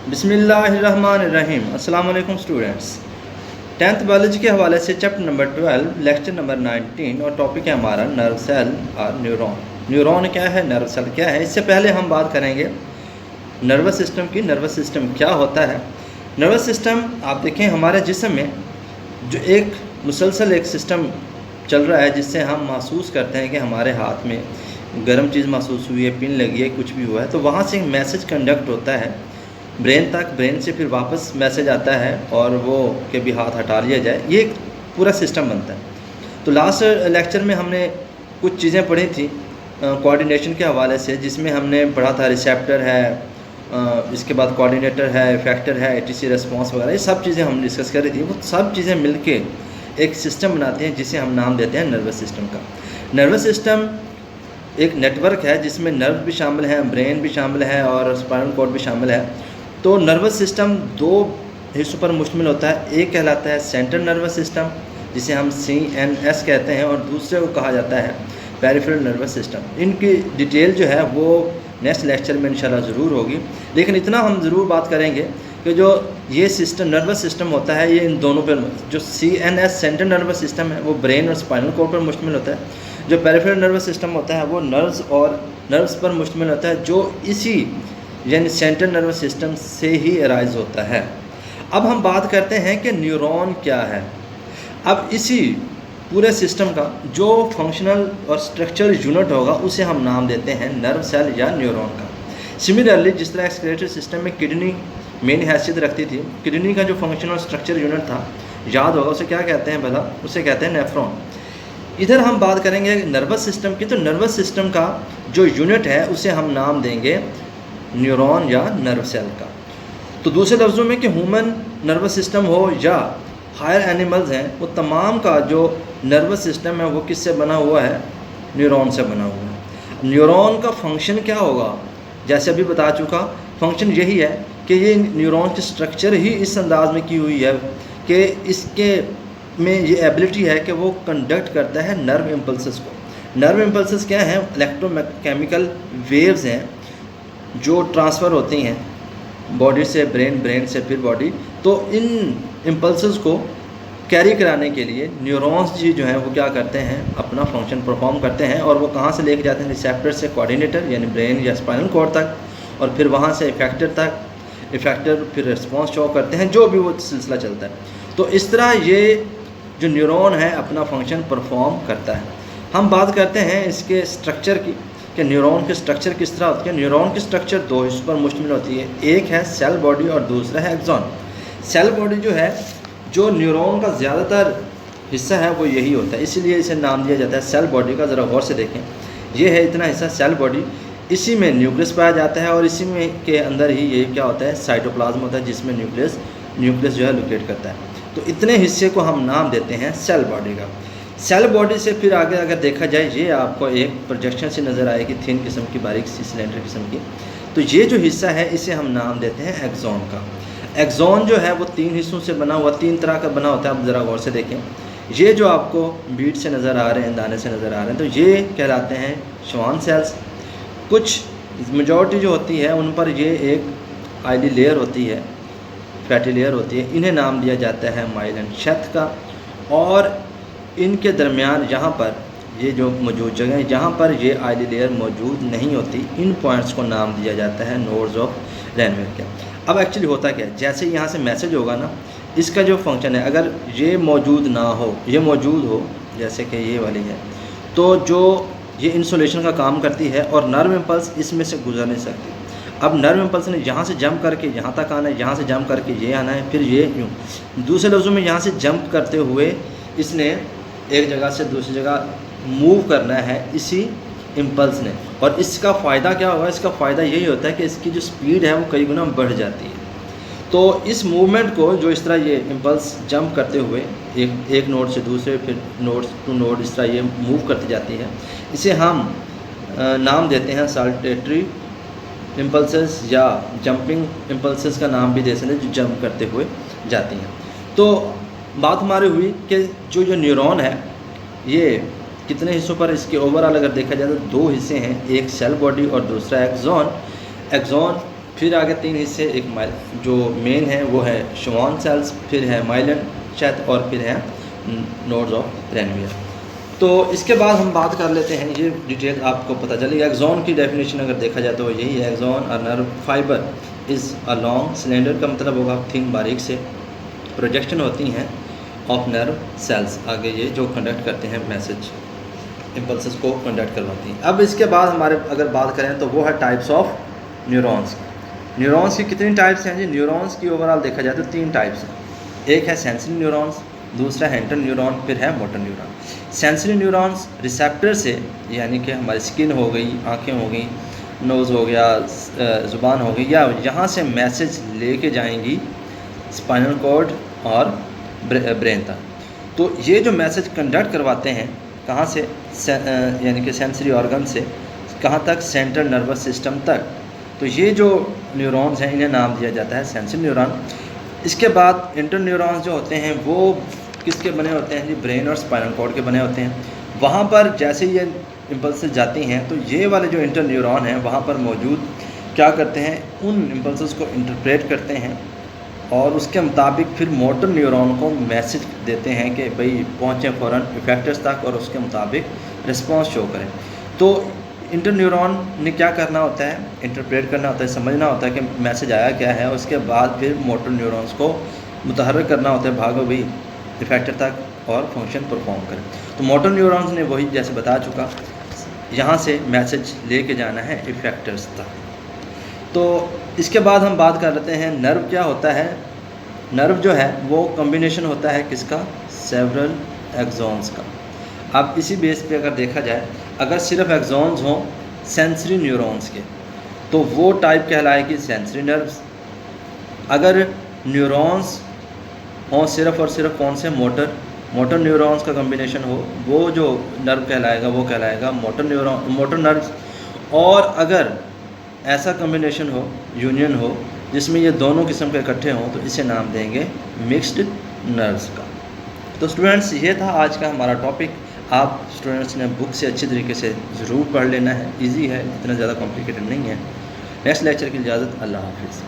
बिस्मिल्लाहिर्रहमानिर्रहीम। अस्सलाम वालेकुम स्टूडेंट्स। 10th बायोलॉजी के हवाले से चैप्टर नंबर 12 लेक्चर नंबर 19 और टॉपिक है हमारा नर्व सेल और न्यूरॉन। न्यूरॉन क्या है, नर्व सेल क्या है। इससे पहले हम बात करेंगे नर्वस सिस्टम की। नर्वस सिस्टम क्या होता है। नर्वस सिस्टम आप देखें हमारे जिस्म में जो एक मुसलसल एक सिस्टम चल रहा है जिससे हम महसूस करते हैं कि हमारे हाथ में गर्म चीज़ महसूस हुई है, पिन लगी है, कुछ भी हुआ है, तो वहाँ से एक मैसेज कंडक्ट होता है ब्रेन तक। ब्रेन से फिर वापस मैसेज आता है और वो के भी हाथ हटा लिया जाए, ये एक पूरा सिस्टम बनता है। तो लास्ट लेक्चर में हमने कुछ चीज़ें पढ़ी थी कोऑर्डिनेशन के हवाले से, जिसमें हमने पढ़ा था रिसेप्टर है, इसके बाद कोऑर्डिनेटर है, इफेक्टर है, एटीसी रेस्पॉन्स वगैरह, ये सब चीज़ें हम डिस्कस कर रही थी। वो सब चीज़ें मिलके एक सिस्टम बनाते हैं जिसे हम नाम देते हैं नर्वस सिस्टम का। नर्वस सिस्टम एक नेटवर्क है जिसमें नर्व भी शामिल हैं, ब्रेन भी शामिल है और स्पाइनल कॉर्ड भी शामिल है। तो नर्वस सिस्टम दो हिस्सों पर मुश्तमिल होता है। एक कहलाता है सेंट्रल नर्वस सिस्टम जिसे हम CNS कहते हैं, और दूसरे को कहा जाता है पेरिफेरल नर्वस सिस्टम। इनकी डिटेल जो है वो नेक्स्ट लेक्चर में इंशाल्लाह ज़रूर होगी, लेकिन इतना हम ज़रूर बात करेंगे कि जो ये सिस्टम नर्वस सिस्टम होता है ये इन दोनों पर, जो CNS सेंट्रल नर्वस सिस्टम है वो ब्रेन और स्पाइनल कॉर्ड पर मुश्तमिल होता है। जो पेरिफेरल नर्वस सिस्टम होता है वो नर्व्स पर मुश्तमिल होता है, जो इसी यानी सेंट्रल नर्वस सिस्टम से ही अराइज होता है। अब हम बात करते हैं कि न्यूरॉन क्या है। अब इसी पूरे सिस्टम का जो फंक्शनल और स्ट्रक्चरल यूनिट होगा उसे हम नाम देते हैं नर्व सेल या न्यूरॉन का। सिमिलरली जिस तरह एक्सक्रीटरी सिस्टम में किडनी मेन हैसियत रखती थी, किडनी का जो फंक्शनल और स्ट्रक्चर यूनिट था, याद होगा उसे क्या कहते हैं भला, उसे कहते हैं नेफ्रॉन। इधर हम बात करेंगे नर्वस सिस्टम की। तो नर्वस सिस्टम का जो यूनिट है उसे हम नाम देंगे न्यूरॉन या नर्व सेल का। तो दूसरे लफ्ज़ों में कि ह्यूमन नर्वस सिस्टम हो या हायर एनिमल्स हैं, वो तमाम का जो नर्वस सिस्टम है वो किससे बना हुआ है, न्यूरॉन से बना हुआ है। न्यूरॉन का फंक्शन क्या होगा, जैसे अभी बता चुका, फंक्शन यही है कि ये न्यूरॉन की स्ट्रक्चर ही इस अंदाज में की हुई है कि इसके में ये एबिलिटी है कि वो कंडक्ट करता है नर्व इम्पल्सेस को। नर्व इम्पल्सेस क्या हैं, इलेक्ट्रोकेमिकल वेव्स हैं जो ट्रांसफ़र होती हैं बॉडी से ब्रेन, ब्रेन से फिर बॉडी। तो इन इम्पल्सेस को कैरी कराने के लिए न्यूरॉन्स जी जो हैं वो क्या करते हैं, अपना फंक्शन परफॉर्म करते हैं। और वो कहाँ से लेके जाते हैं, रिसेप्टर से कोऑर्डिनेटर यानी ब्रेन या स्पाइनल कॉर्ड तक, और फिर वहाँ से इफेक्टर तक, इफेक्टर फिर रिस्पॉन्स शो करते हैं, जो भी वो सिलसिला चलता है। तो इस तरह ये जो न्यूरॉन है अपना फंक्शन परफॉर्म करता है। हम बात करते हैं इसके स्ट्रक्चर की कि न्यूरॉन की स्ट्रक्चर किस तरह होती है। न्यूरॉन की स्ट्रक्चर दो हिस्सों पर मुश्तमिल होती है, एक है सेल बॉडी और दूसरा है एक्सॉन। सेल बॉडी जो है, जो न्यूरॉन का ज़्यादातर हिस्सा है वो यही होता है, इसीलिए इसे नाम दिया जाता है सेल बॉडी का। ज़रा गौर से देखें, ये है इतना हिस्सा सेल बॉडी, इसी में न्यूक्लियस पाया जाता है और इसी में के अंदर ही ये क्या होता है, साइटोप्लाज्म होता है जिसमें न्यूक्लियस जो है लोकेट करता है। तो इतने हिस्से को हम नाम देते हैं सेल बॉडी का। सेल बॉडी से फिर आगे अगर देखा जाए, ये आपको एक प्रोजेक्शन से नज़र आएगी, थिन किस्म की, बारीक सी सिलेंडर किस्म की। तो ये जो हिस्सा है इसे हम नाम देते हैं एक्सॉन का। एक्सॉन जो है वो तीन हिस्सों से बना हुआ, तीन तरह का बना होता है। आप ज़रा गौर से देखें, ये जो आपको बीट से नज़र आ रहे हैं, दाने से नज़र आ रहे हैं, तो ये कहलाते हैं श्वान सेल्स। कुछ मेजॉरिटी जो होती है उन पर ये एक आयली लेयर होती है, फैटी लेयर होती है, इन्हें नाम दिया जाता है माइलिन शेथ का। और इनके दरमियान यहाँ पर ये जो मौजूद जगह है जहाँ पर ये आयली लेयर मौजूद नहीं होती, इन पॉइंट्स को नाम दिया जाता है नोड्स ऑफ रैनवेयर के। अब एक्चुअली होता क्या है, जैसे यहाँ से मैसेज होगा ना, इसका जो फंक्शन है, अगर ये मौजूद ना हो, ये मौजूद हो, जैसे कि ये वाली है, तो जो ये इंसुलेशन का काम करती है और नर्व इम्पल्स इसमें से गुजर नहीं सकती। अब नर्व इम्पल्स ने यहाँ से जंप करके यहाँ तक आना है, यहाँ से जंप करके ये आना है, फिर ये यूँ। दूसरे लफ्ज़ों में यहाँ से जंप करते हुए इसने एक जगह से दूसरी जगह मूव करना है इसी इम्पल्स ने। और इसका फ़ायदा क्या होगा, इसका फ़ायदा यही होता है कि इसकी जो स्पीड है वो कई गुना बढ़ जाती है। तो इस मूवमेंट को, जो इस तरह ये इम्पल्स जंप करते हुए एक नोड से दूसरे, फिर नोड टू नोड इस तरह ये मूव करती जाती है, इसे हम नाम देते हैं साल्टेटरी इम्पल्सेस या जंपिंग इम्पल्सेस का नाम भी दे सकते हैं, जो जंप करते हुए जाती हैं। तो बात हमारी हुई कि जो न्यूरॉन है ये कितने हिस्सों पर, इसके ओवरऑल अगर देखा जाए तो दो हिस्से हैं, एक सेल बॉडी और दूसरा एक्सॉन। एक्सॉन फिर आगे 3 हिस्से, एक जो मेन है वो है श्वान सेल्स, फिर है माइलन शेथ और फिर है नोड्स ऑफ रेनवियर। तो इसके बाद हम बात कर लेते हैं, ये डिटेल आपको पता चलेगी। एक्सॉन की डेफिनेशन अगर देखा जाए तो यही है, axon a nerve fibre is a long cylinder का मतलब होगा थिन बारीक से प्रोजेक्शन होती हैं ऑफ नर्व सेल्स, आगे ये जो कंडक्ट करते हैं मैसेज इम्पल्सेस को कंडक्ट करवाती हैं। अब इसके बाद हमारे अगर बात करें तो वो है टाइप्स ऑफ न्यूरॉन्स। न्यूरॉन्स की कितनी टाइप्स हैं जी? न्यूरॉन्स की ओवरऑल देखा जाए तो 3 टाइप्स हैं। एक है सेंसरी न्यूरॉन्स, दूसरा है इंटर न्यूरॉन, फिर है motor neuron. Sensory neurons receptor से, यानी कि हमारी स्किन हो गई, आँखें हो गई, नोज़ हो गया, ज़ुबान हो गई, या यहाँ से मैसेज लेके जाएंगी स्पाइनल कॉर्ड और ब्रेन तक। तो ये जो मैसेज कंडक्ट करवाते हैं कहाँ से, यानी कि सेंसरी ऑर्गन से कहाँ तक, सेंट्रल नर्वस सिस्टम तक। तो ये जो न्यूरॉन्स हैं इन्हें नाम दिया जाता है सेंसरी न्यूरॉन। इसके बाद इंटर न्यूरॉन्स जो होते हैं वो किसके बने होते हैं जी? ब्रेन और स्पाइनल कॉर्ड के बने होते हैं। वहाँ पर जैसे ये इम्पल्सेस जाती हैं तो ये वाले जो इंटर न्यूरॉन हैं वहाँ पर मौजूद क्या करते हैं, उन इम्पल्सेस को इंटरप्रेट करते हैं और उसके मुताबिक फिर मोटर न्यूरॉन को मैसेज देते हैं कि भाई पहुँचें फ़ौरन इफेक्टर्स तक और उसके मुताबिक रिस्पॉन्स शो करें। तो इंटर न्यूरॉन ने क्या करना होता है, इंटरप्रेट करना होता है, समझना होता है कि मैसेज आया क्या है, उसके बाद फिर मोटर न्यूरॉन्स को मुतहर्रिक करना होता है, भागो भाई इफेक्टर तक और फंक्शन परफॉर्म करें। तो मोटर न्यूरॉन्स ने वही जैसे बता चुका, यहाँ से मैसेज लेके जाना है इफेक्टर्स तक। तो इसके बाद हम बात कर लेते हैं नर्व क्या होता है। नर्व जो है वो कॉम्बिनेशन होता है किसका, सेवरल एक्सॉन्स का। अब इसी बेस पे अगर देखा जाए, अगर सिर्फ एक्सॉन्स हों सेंसरी न्यूरॉन्स के तो वो टाइप कहलाएगी सेंसरी नर्व्स। अगर न्यूरॉन्स हों सिर्फ और सिर्फ कौन से, मोटर न्यूरॉन्स का कॉम्बिनेशन हो, वो जो नर्व कहलाएगा वो कहलाएगा मोटर नर्व्स। और अगर ऐसा कॉम्बिनेशन हो, यूनियन हो, जिसमें ये दोनों किस्म के इकट्ठे हों तो इसे नाम देंगे मिक्स्ड नर्व्स का। तो स्टूडेंट्स ये था आज का हमारा टॉपिक। आप स्टूडेंट्स ने बुक से अच्छी तरीके से ज़रूर पढ़ लेना है, इजी है, इतना ज़्यादा कॉम्प्लिकेटेड नहीं है। नेक्स्ट लेक्चर की इजाज़त, अल्लाह हाफिज़।